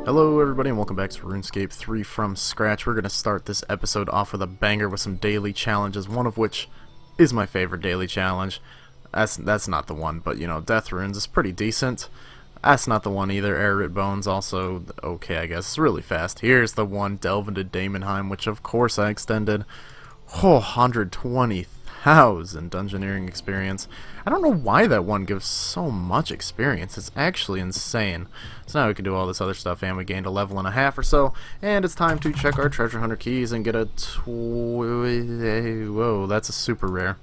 Hello everybody and welcome back to RuneScape 3 from scratch. We're going to start this episode off with a banger with some daily challenges, one of which is my favorite daily challenge. That's not the one, but you know, Death Runes is pretty decent. That's not the one either. Arid Bones also okay, I guess. It's really fast. Here's the one, Delve into Daemonheim, which of course I extended. Oh, 120,000 dungeoneering experience. I don't know why that one gives so much experience. It's actually insane. So now we can do all this other stuff, and we gained a level and a half or so, and it's time to check our treasure hunter keys and get a whoa, that's a super rare.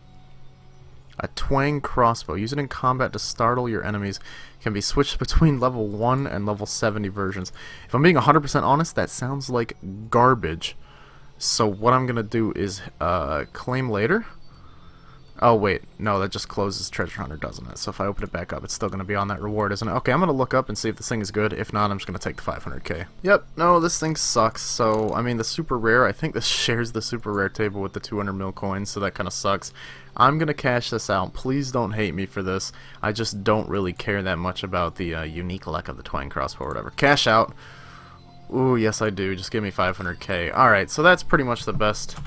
A twang crossbow. Use it in combat to startle your enemies. Can be switched between level 1 and level 70 versions. If I'm being 100% honest, that sounds like garbage. So what I'm gonna do is claim later. Oh wait, no, that just closes treasure hunter, doesn't it? So if I open it back up, it's still gonna be on that reward, isn't it? Okay, I'm gonna look up and see if this thing is good. If not, I'm just gonna take the 500k. Yep, no, this thing sucks. So I mean, the super rare, I think this shares the super rare table with the 200 mil coins, so that kind of sucks. I'm gonna cash this out. Please don't hate me for this. I just don't really care that much about the unique luck of the twang crossbow or whatever. Cash out. Ooh, yes I do. Just give me 500k. Alright, so that's pretty much the best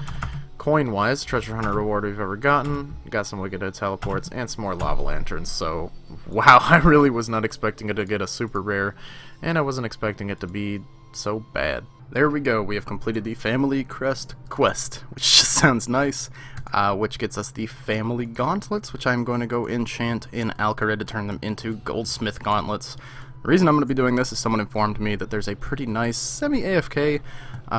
coin-wise treasure hunter reward we've ever gotten. Got some Wicked teleports and some more lava lanterns. So, wow, I really was not expecting it to get a super rare, and I wasn't expecting it to be so bad. There we go. We have completed the Family Crest quest, which just sounds nice. Which gets us the Family Gauntlets, which I'm going to go enchant in Alcarid to turn them into Goldsmith Gauntlets. The reason I'm going to be doing this is someone informed me that there's a pretty nice semi-AFK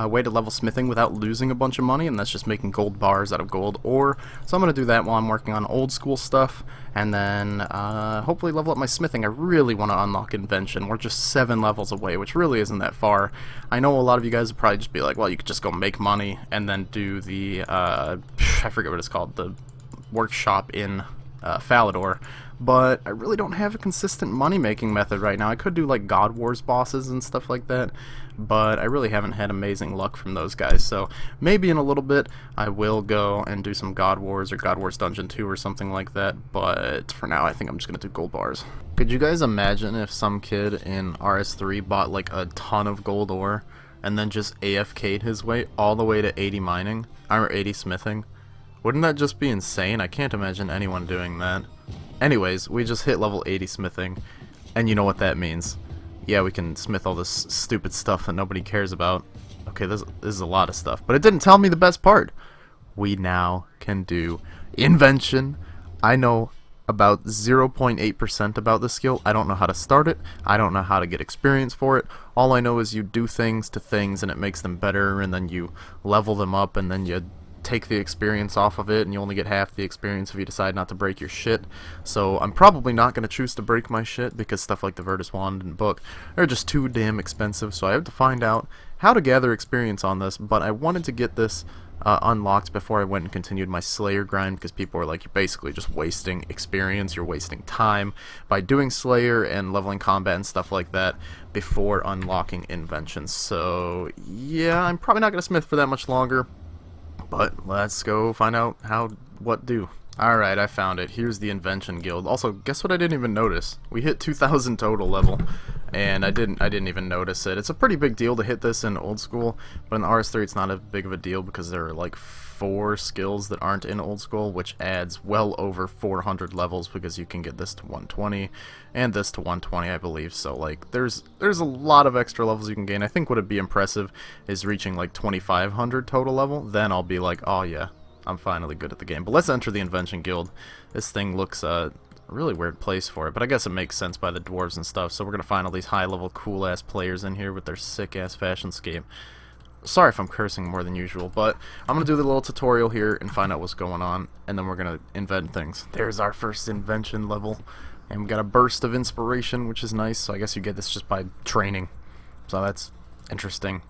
way to level smithing without losing a bunch of money, and that's just making gold bars out of gold ore. So I'm going to do that while I'm working on old school stuff, and then hopefully level up my smithing. I really want to unlock Invention. We're just 7 levels away, which really isn't that far. I know a lot of you guys would probably just be like, well, you could just go make money and then do the, I forget what it's called, the workshop in Falador. But I really don't have a consistent money-making method right now. I could do like God Wars bosses and stuff like that, but I really haven't had amazing luck from those guys. So maybe in a little bit I will go and do some God Wars or God Wars Dungeon 2 or something like that, but for now I think I'm just going to do gold bars. Could you guys imagine if some kid in RS3 bought like a ton of gold ore and then just AFK'd his way all the way to 80 mining, or 80 smithing? Wouldn't that just be insane? I can't imagine anyone doing that. Anyways, we just hit level 80 smithing, and you know what that means. Yeah, we can smith all this stupid stuff that nobody cares about. Okay, this is a lot of stuff, but it didn't tell me the best part. We now can do Invention. I know about 0.8% about this skill. I don't know how to start it. I don't know how to get experience for it. All I know is you do things to things, and it makes them better, and then you level them up, and then you take the experience off of it, and you only get half the experience if you decide not to break your shit. So I'm probably not going to choose to break my shit because stuff like the Virtus Wand and book are just too damn expensive, so I have to find out how to gather experience on this. But I wanted to get this unlocked before I went and continued my Slayer grind, because people are like, you're basically just wasting experience, you're wasting time by doing Slayer and leveling combat and stuff like that before unlocking Invention. So yeah, I'm probably not going to smith for that much longer. But let's go find out what do. Alright, I found it. Here's the Invention Guild. Also, guess what I didn't even notice? We hit 2,000 total level, and I didn't even notice it. It's a pretty big deal to hit this in old school, but in RS3 it's not a big of a deal because there are like 4 skills that aren't in old school, which adds well over 400 levels because you can get this to 120 and this to 120, I believe. So like there's a lot of extra levels you can gain. I think what would be impressive is reaching like 2,500 total level. Then I'll be like, oh yeah, I'm finally good at the game. But let's enter the Invention Guild. This thing looks a really weird place for it, but I guess it makes sense by the dwarves and stuff. So we're gonna find all these high-level, cool-ass players in here with their sick-ass fashion scheme. Sorry if I'm cursing more than usual, but I'm gonna do the little tutorial here and find out what's going on, and then we're gonna invent things. There's our first invention level, and we got a burst of inspiration, which is nice. So I guess you get this just by training. So that's interesting.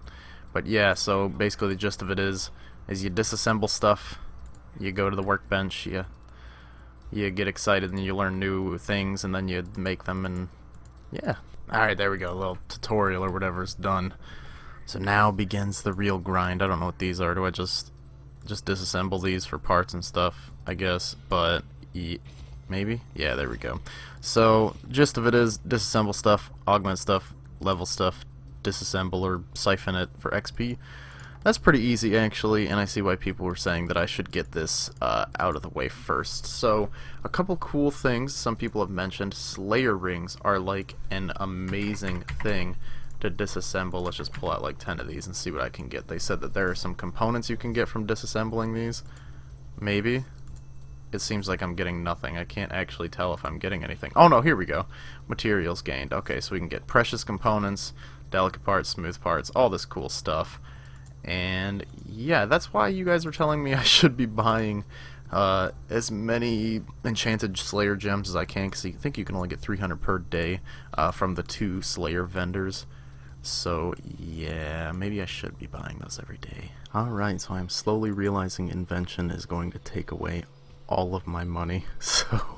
But yeah, so basically the gist of it is you disassemble stuff, you go to the workbench, you get excited and you learn new things, and then you make them, and yeah. Alright, there we go, a little tutorial or whatever is done. So now begins the real grind. I don't know what these are. Do I just disassemble these for parts and stuff, I guess, but maybe? Yeah, there we go. So gist of it is disassemble stuff, augment stuff, level stuff, disassemble or siphon it for XP. That's pretty easy actually, and I see why people were saying that I should get this out of the way first. So, a couple cool things some people have mentioned. Slayer rings are like an amazing thing to disassemble. Let's just pull out like 10 of these and see what I can get. They said that there are some components you can get from disassembling these. Maybe. It seems like I'm getting nothing. I can't actually tell if I'm getting anything. Oh no, here we go. Materials gained. Okay, so we can get precious components, delicate parts, smooth parts, all this cool stuff. And yeah, that's why you guys were telling me I should be buying as many enchanted Slayer gems as I can, because I think you can only get 300 per day from the 2 Slayer vendors. So yeah, maybe I should be buying those every day. Alright, so I'm slowly realizing Invention is going to take away all of my money. So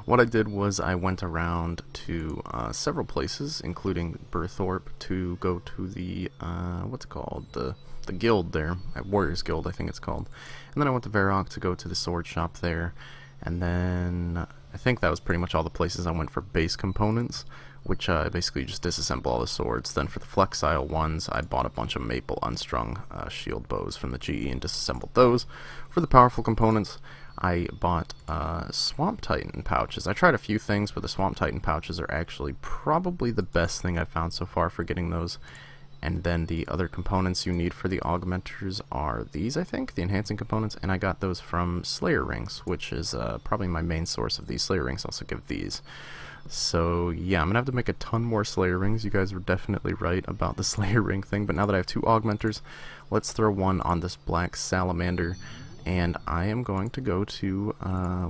what I did was I went around to several places, including Burthorpe, to go to the what's it called, the guild there, at Warriors Guild I think it's called, and then I went to Varrock to go to the sword shop there, and then I think that was pretty much all the places I went for base components, which basically just disassemble all the swords. Then for the flexile ones, I bought a bunch of maple unstrung shield bows from the GE and disassembled those. For the powerful components, I bought Swamp Titan pouches. I tried a few things, but the Swamp Titan pouches are actually probably the best thing I've found so far for getting those. And then the other components you need for the augmenters are these, I think, the enhancing components, and I got those from Slayer rings, which is probably my main source of these Slayer rings. I also give these. So yeah, I'm gonna have to make a ton more Slayer rings. You guys were definitely right about the Slayer ring thing, but now that I have 2 augmenters, let's throw one on this black salamander, and I am going to go to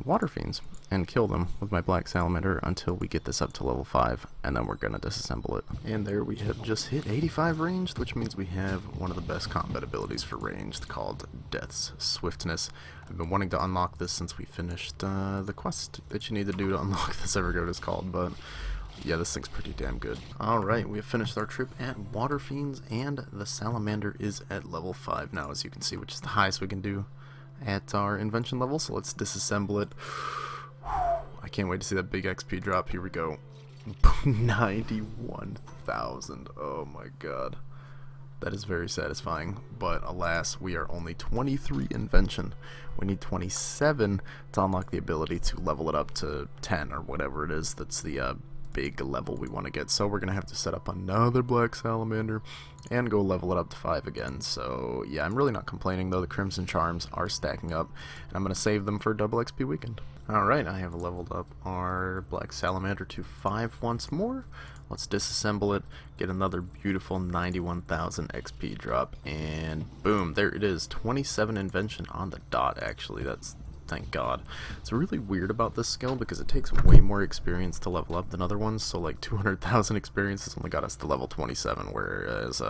Water Fiends and kill them with my black salamander until we get this up to level 5, and then we're gonna disassemble it. And there we have just hit 85 ranged, which means we have one of the best combat abilities for ranged, called Death's Swiftness. I've been wanting to unlock this since we finished the quest that you need to do to unlock this, I forget what it's called, but yeah, this thing's pretty damn good. Alright, we have finished our trip at Water Fiends, and the salamander is at level 5 now, as you can see, which is the highest we can do at our invention level. So let's disassemble it. I can't wait to see that big XP drop. Here we go. 91,000. Oh my god. That is very satisfying. But alas, we are only 23 invention. We need 27 to unlock the ability to level it up to 10 or whatever it is. That's the big level we want to get. So we're going to have to set up another black salamander and go level it up to 5 again. So yeah, I'm really not complaining though. The Crimson Charms are stacking up, and I'm going to save them for double XP weekend. Alright, I have leveled up our black salamander to 5 once more. Let's disassemble it, get another beautiful 91,000 XP drop, and boom, there it is. 27 invention on the dot, actually. That's, thank god. It's really weird about this skill because it takes way more experience to level up than other ones. So like 200,000 experience has only got us to level 27, whereas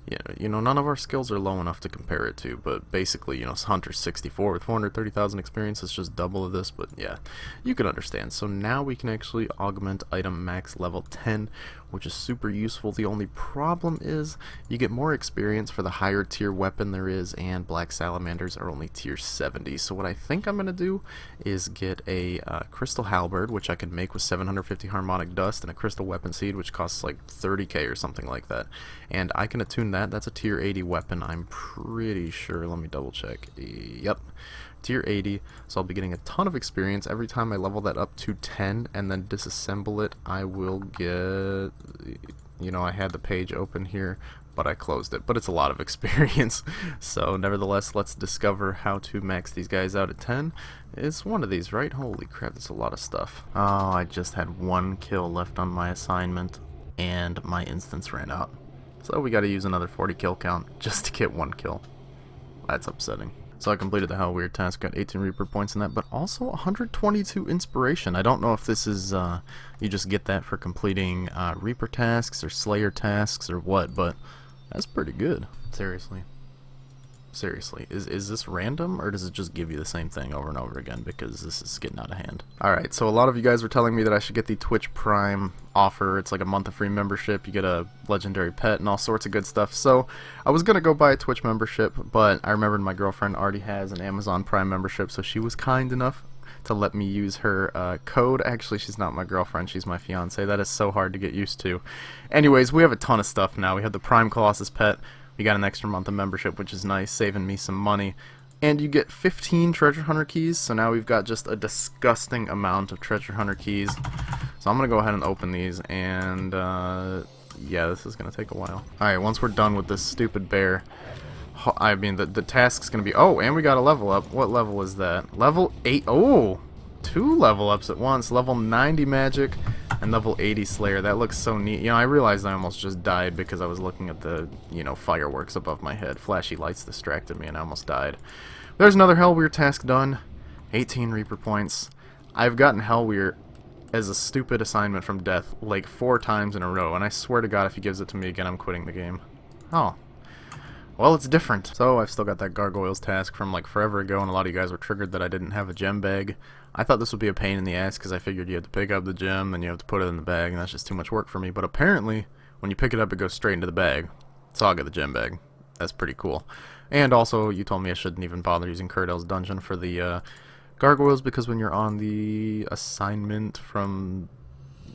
yeah, you know, none of our skills are low enough to compare it to, but basically, you know, Hunter 64 with 430,000 experience is just double of this, but yeah, you can understand. So now we can actually augment item max level 10, which is super useful. The only problem is you get more experience for the higher tier weapon there is, and black salamanders are only tier 70. So what I think I'm going to do is get a crystal halberd, which I can make with 750 harmonic dust, and a crystal weapon seed, which costs like 30k or something like that. And I can attune that. That's a tier 80 weapon, I'm pretty sure. Let me double check. Yep, tier 80. So I'll be getting a ton of experience every time I level that up to 10 and then disassemble it. I will get, you know, I had the page open here, but I closed it, but it's a lot of experience. So nevertheless, let's discover how to max these guys out at 10. It's one of these, right? Holy crap, that's a lot of stuff. Oh, I just had 1 kill left on my assignment and my instance ran out. So we gotta use another 40 kill count just to get 1 kill. That's upsetting. So I completed the Hell Weird task, got 18 Reaper points in that, but also 122 inspiration. I don't know if this is, you just get that for completing Reaper tasks or Slayer tasks or what, but that's pretty good. Seriously. Seriously, is this random, or does it just give you the same thing over and over again, because this is getting out of hand? Alright, so a lot of you guys were telling me that I should get the Twitch Prime offer. It's like a month of free membership, you get a legendary pet and all sorts of good stuff. So I was gonna go buy a Twitch membership, but I remembered my girlfriend already has an Amazon Prime membership, so she was kind enough to let me use her code. Actually, she's not my girlfriend, she's my fiance. That is so hard to get used to. Anyways, we have a ton of stuff now. We have the Prime Colossus pet. We got an extra month of membership, which is nice, saving me some money. And you get 15 treasure hunter keys, so now we've got just a disgusting amount of treasure hunter keys. So I'm going to go ahead and open these, and yeah, this is going to take a while. Alright, once we're done with this stupid bear, I mean, the task's going to be... Oh, and we got a level up. What level is that? Level 8. Oh! 2 level ups at once. Level 90 magic and level 80 slayer. That looks so neat. You know, I realized I almost just died because I was looking at the, you know, fireworks above my head. Flashy lights distracted me and I almost died. There's another Hellweir task done. 18 Reaper points. I've gotten Hellweir as a stupid assignment from Death like 4 times in a row, and I swear to God if he gives it to me again, I'm quitting the game. Oh. Well, it's different. So I've still got that Gargoyles task from like forever ago, and a lot of you guys were triggered that I didn't have a gem bag. I thought this would be a pain in the ass because I figured you had to pick up the gem, then you have to put it in the bag, and that's just too much work for me. But apparently, when you pick it up, it goes straight into the bag. So I'll get the gem bag. That's pretty cool. And also, you told me I shouldn't even bother using Curdel's dungeon for the Gargoyles, because when you're on the assignment from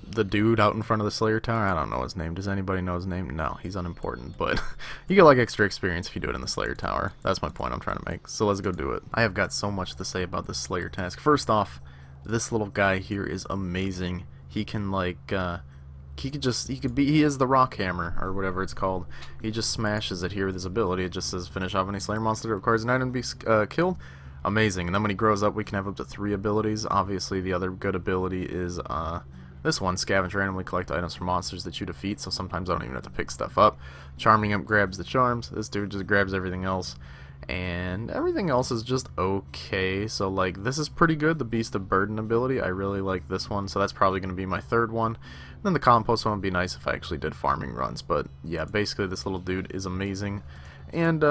the dude out in front of the Slayer Tower, I don't know his name. Does anybody know his name? No, he's unimportant, but you get like extra experience if you do it in the Slayer Tower. That's my point I'm trying to make. So let's go do it. I have got so much to say about this Slayer task. First off, this little guy here is amazing. He can like he is the rock hammer or whatever it's called. He just smashes it here with his ability. It just says finish off any Slayer monster that requires an item to be killed. Amazing. And then when he grows up, we can have up to 3 abilities. Obviously, the other good ability is this one, scavenge randomly collect items from monsters that you defeat, so sometimes I don't even have to pick stuff up. Charming Imp grabs the charms. This dude just grabs everything else. And everything else is just okay. So, like, this is pretty good, the Beast of Burden ability. I really like this one, so that's probably going to be my 3rd one. And then the Compost one would be nice if I actually did farming runs. But, yeah, basically this little dude is amazing. And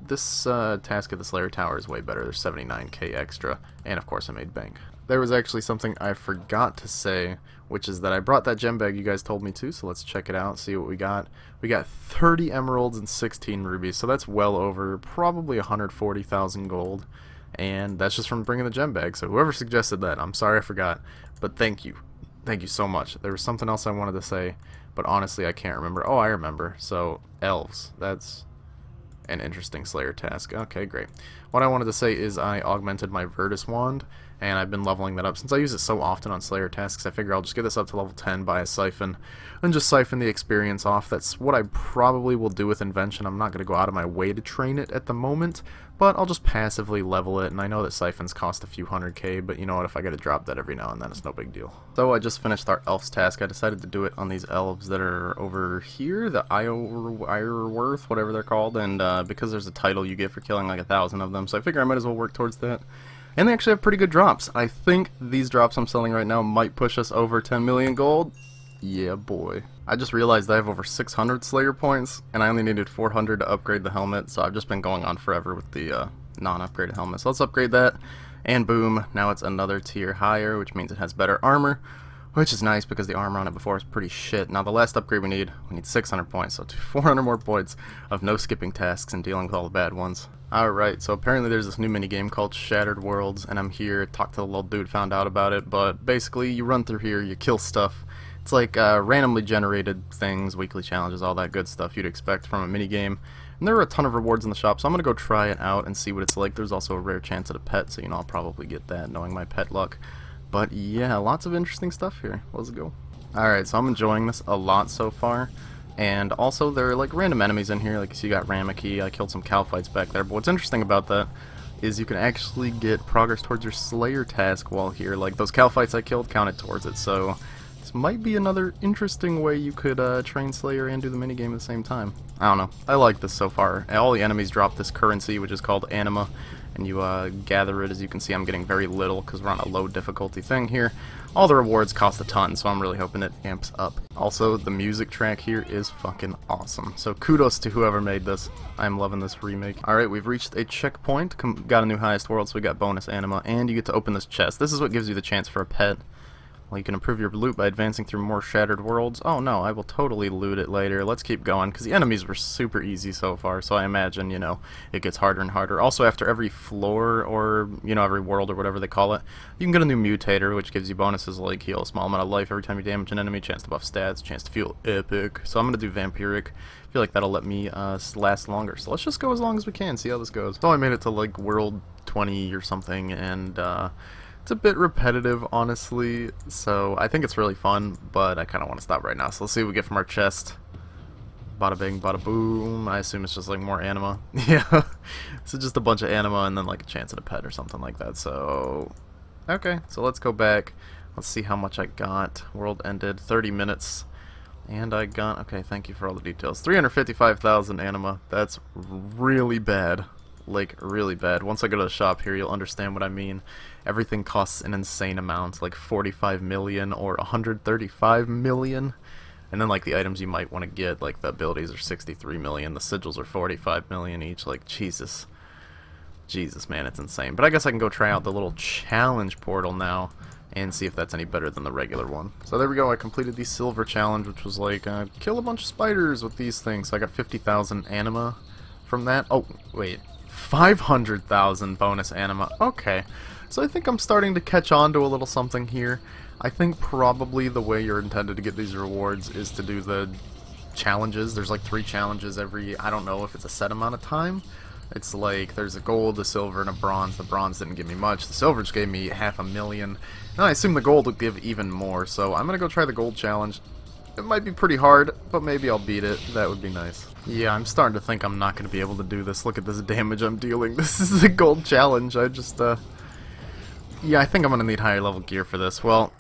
this task at the Slayer Tower is way better. There's 79k extra. And, of course, I made bank. There was actually something I forgot to say, which is that I brought that gem bag you guys told me to, so let's check it out, see what we got. We got 30 emeralds and 16 rubies, so that's well over probably 140,000 gold, and that's just from bringing the gem bag, so whoever suggested that, I'm sorry I forgot, but thank you. Thank you so much. There was something else I wanted to say, but honestly I can't remember. Oh, I remember. So, elves. That's an interesting Slayer task. Okay, great. What I wanted to say is I augmented my Virtus wand, and I've been leveling that up. Since I use it so often on Slayer tasks, I figure I'll just get this up to level 10 by a siphon, and just siphon the experience off. That's what I probably will do with Invention. I'm not going to go out of my way to train it at the moment, but I'll just passively level it, and I know that siphons cost a few 100k, but you know what, if I get to drop that every now and then, it's no big deal. So I just finished our elves task. I decided to do it on these elves that are over here, the Ironworth, whatever they're called, and because there's a title you get for killing like 1,000 of them, so I figure I might as well work towards that. And they actually have pretty good drops. I think these drops I'm selling right now might push us over 10 million gold. Yeah, boy. I just realized I have over 600 Slayer points, and I only needed 400 to upgrade the helmet, so I've just been going on forever with the non-upgraded helmet. So let's upgrade that, and boom, now it's another tier higher, which means it has better armor, which is nice because the armor on it before is pretty shit. Now the last upgrade we need 600 points, so 400 more points of no skipping tasks and dealing with all the bad ones. Alright, so apparently there's this new minigame called Shattered Worlds, and I'm here to talk to the little dude found out about it, but basically you run through here, you kill stuff. It's like randomly generated things, weekly challenges, all that good stuff you'd expect from a minigame. And there are a ton of rewards in the shop, so I'm going to go try it out and see what it's like. There's also a rare chance at a pet, so you know I'll probably get that knowing my pet luck. But yeah, lots of interesting stuff here. Let's go. Alright, so I'm enjoying this a lot so far. And also there are like random enemies in here, like you see you got Ramaki. I killed some cow fights back there, but what's interesting about that is you can actually get progress towards your Slayer task while here. Like those cow fights I killed counted towards it, so this might be another interesting way you could train Slayer and do the minigame at the same time. I don't know, I like this so far. All the enemies drop this currency, which is called anima, and you gather it. As you can see, I'm getting very little because we're on a low difficulty thing here. All the rewards cost a ton, so I'm really hoping it amps up. Also, the music track here is fucking awesome. So kudos to whoever made this. I'm loving this remake. Alright, we've reached a checkpoint. Got a new highest world, so we got bonus anima, and you get to open this chest. This is what gives you the chance for a pet. Well, you can improve your loot by advancing through more shattered worlds. Oh no, I will totally loot it later. Let's keep going, because the enemies were super easy so far, so I imagine, you know, it gets harder and harder. Also, after every floor, or, you know, every world, or whatever they call it, you can get a new mutator, which gives you bonuses like heal a small amount of life every time you damage an enemy, chance to buff stats, chance to feel epic. So I'm going to do vampiric. I feel like that'll let me last longer. So let's just go as long as we can, see how this goes. So I made it to, like, world 20 or something, and, it's a bit repetitive, honestly, so I think it's really fun, but I kind of want to stop right now. So let's see what we get from our chest. Bada bing, bada boom. I assume it's just like more anima. Yeah, so just a bunch of anima and then like a chance at a pet or something like that. So, okay, so let's go back. Let's see how much I got. World ended, 30 minutes. And I got, okay, thank you for all the details. 355,000 anima. That's really bad. Like, really bad. Once I go to the shop here, you'll understand what I mean. Everything costs an insane amount, like 45 million or 135 million. And then, like, the items you might want to get, like, the abilities are 63 million, the sigils are 45 million each. Like, Jesus. Jesus, man, it's insane. But I guess I can go try out the little challenge portal now and see if that's any better than the regular one. So there we go, I completed the silver challenge, which was like, kill a bunch of spiders with these things. So I got 50,000 anima from that. Oh, wait. 500,000 bonus anima. Okay. So I think I'm starting to catch on to a little something here. I think probably the way you're intended to get these rewards is to do the challenges. There's like 3 challenges every, I don't know if it's a set amount of time. It's like there's a gold, a silver, and a bronze. The bronze didn't give me much. The silver just gave me 500,000. And I assume the gold will give even more. So I'm going to go try the gold challenge. It might be pretty hard, but maybe I'll beat it. That would be nice. Yeah, I'm starting to think I'm not going to be able to do this. Look at this damage I'm dealing. This is the gold challenge. I just, yeah, I think I'm going to need higher level gear for this. Well,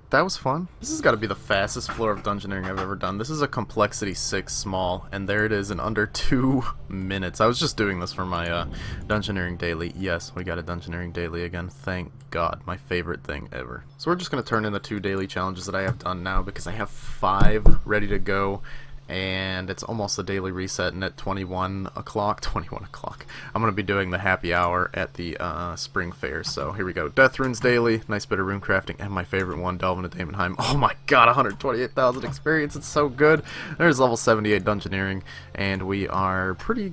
that was fun. This has got to be the fastest floor of dungeoneering I've ever done. This is a complexity 6 small, and there it is in under 2 minutes. I was just doing this for my dungeoneering daily. Yes, we got a dungeoneering daily again. Thank God. My favorite thing ever. So we're just going to turn in the 2 daily challenges that I have done now because I have 5 ready to go. And it's almost a daily reset, and at 21 o'clock, I'm going to be doing the happy hour at the Spring Fayre. So here we go. Death Runes Daily, nice bit of rune crafting, and my favorite one, Delve into Daemonheim. Oh my god, 128,000 experience, it's so good. There's level 78 Dungeoneering, and we are pretty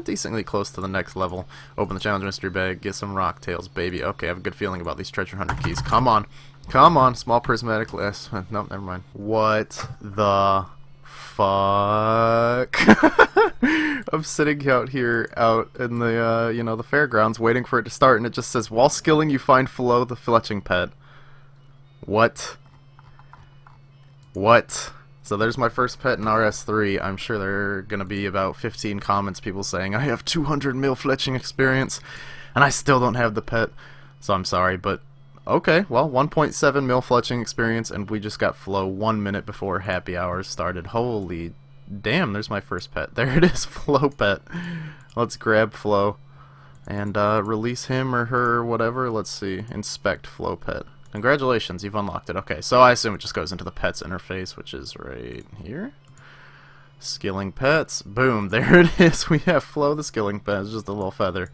decently close to the next level. Open the challenge mystery bag, get some rock tails, baby. Okay, I have a good feeling about these treasure hunter keys. Come on. Come on, small prismatic list. Nope, never mind. What the fuck? I'm sitting out here out in the you know, the fairgrounds waiting for it to start, and it just says while skilling you find Flo the fletching pet. What? So there's my first pet in RS3. I'm sure there are gonna be about 15 comments, people saying I have 200 mil fletching experience and I still don't have the pet. So I'm sorry, but okay, well, 1.7 mil fletching experience, and we just got Flo 1 minute before happy hours started. Holy damn, there's my first pet. There it is, Flo pet. Let's grab Flo and release him or her or whatever. Let's see. Inspect Flo pet. Congratulations, you've unlocked it. Okay, so I assume it just goes into the pets interface, which is right here. Skilling pets. Boom, there it is. We have Flo the skilling pet. It's just a little feather.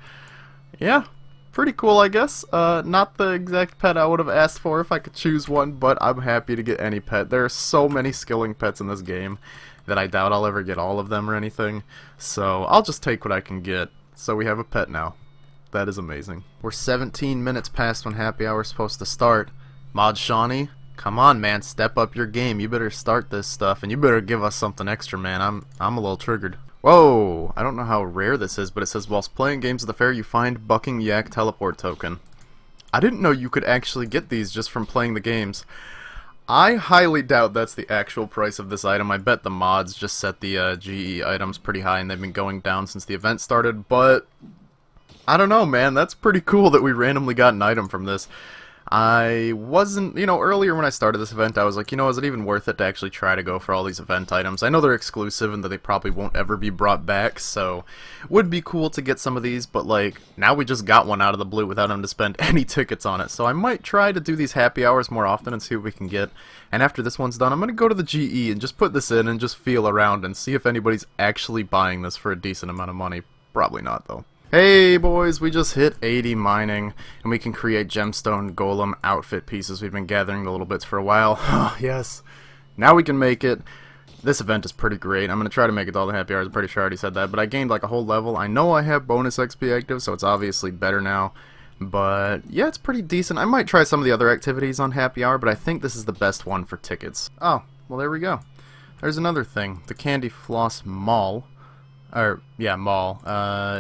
Yeah. Pretty cool, I guess. Not the exact pet I would have asked for if I could choose one, but I'm happy to get any pet. There are so many skilling pets in this game that I doubt I'll ever get all of them or anything. So I'll just take what I can get. So we have a pet now. That is amazing. We're 17 minutes past when happy hour is supposed to start. Mod Shawnee, come on, man, step up your game. You better start this stuff, and you better give us something extra, man. I'm a little triggered. Whoa! I don't know how rare this is, but it says, whilst playing games at the fair, you find Bucking Yak teleport token. I didn't know you could actually get these just from playing the games. I highly doubt that's the actual price of this item. I bet the mods just set the GE items pretty high, and they've been going down since the event started, but I don't know, man. That's pretty cool that we randomly got an item from this. I wasn't, you know, earlier when I started this event, I was like, you know, is it even worth it to actually try to go for all these event items? I know they're exclusive and that they probably won't ever be brought back, so would be cool to get some of these, but like, now we just got one out of the blue without having to spend any tickets on it, so I might try to do these happy hours more often and see what we can get. And after this one's done, I'm going to go to the GE and just put this in and just feel around and see if anybody's actually buying this for a decent amount of money. Probably not, though. Hey boys, we just hit 80 mining, and we can create gemstone golem outfit pieces. We've been gathering the little bits for a while. Yes, now we can make it. This event is pretty great. I'm going to try to make it to all the happy hours. I'm pretty sure I already said that, but I gained like a whole level. I know I have bonus XP active, so it's obviously better now. But yeah, it's pretty decent. I might try some of the other activities on happy hour, but I think this is the best one for tickets. Oh, well there we go. There's another thing. The Candy Floss Mall. Mall.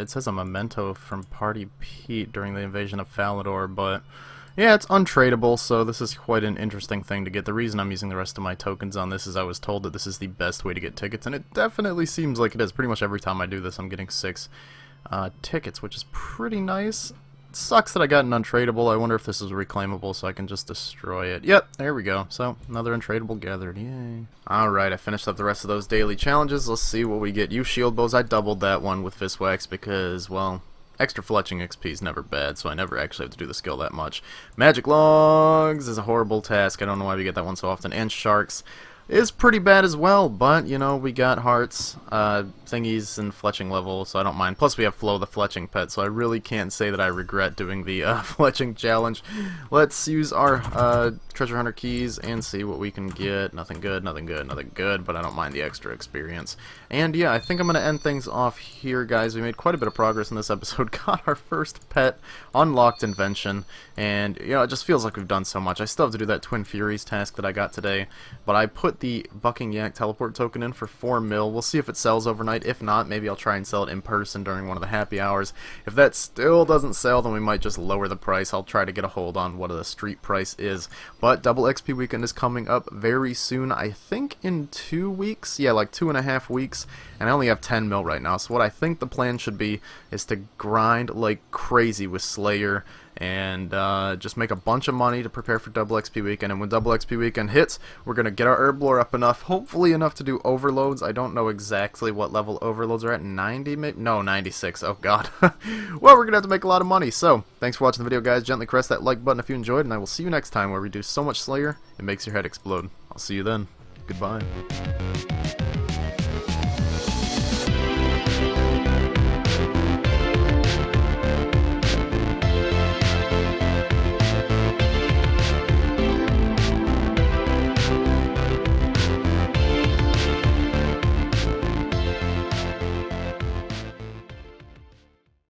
It says a memento from Party Pete during the invasion of Falador, but yeah, it's untradeable, so this is quite an interesting thing to get. The reason I'm using the rest of my tokens on this is I was told that this is the best way to get tickets, and it definitely seems like it is. Pretty much every time I do this, I'm getting 6 tickets, which is pretty nice. It sucks that I got an untradeable. I wonder if this is reclaimable so I can just destroy it. Yep, there we go. So, another untradeable gathered. Yay. Alright, I finished up the rest of those daily challenges. Let's see what we get. Use shield bows. I doubled that one with fist wax because, well, extra fletching XP is never bad, so I never actually have to do the skill that much. Magic logs is a horrible task. I don't know why we get that one so often. And sharks is pretty bad as well, but, you know, we got hearts, thingies, and fletching level, so I don't mind. Plus, we have Flo the fletching pet, so I really can't say that I regret doing the fletching challenge. Let's use our treasure hunter keys and see what we can get. Nothing good, nothing good, nothing good, but I don't mind the extra experience. And yeah, I think I'm going to end things off here, guys. We made quite a bit of progress in this episode. Got our first pet, unlocked Invention, and, you know, it just feels like we've done so much. I still have to do that Twin Furies task that I got today, but I put the Bucking Yak teleport token in for 4 mil. We'll see if it sells overnight. If not, maybe I'll try and sell it in person during one of the happy hours. If that still doesn't sell, then we might just lower the price. I'll try to get a hold on what the street price is. But double XP weekend is coming up very soon. I think in 2 weeks. Yeah, like 2.5 weeks. And I only have 10 mil right now. So what I think the plan should be is to grind like crazy with Slayer and just make a bunch of money to prepare for double XP weekend. And when double XP weekend hits, we're going to get our herb lore up enough, hopefully enough to do overloads. I don't know exactly what level overloads are at. 90 maybe? No, 96. Oh god. Well, we're going to have to make a lot of money. So, thanks for watching the video, guys. Gently press that like button if you enjoyed, and I will see you next time where we do so much Slayer, it makes your head explode. I'll see you then. Goodbye.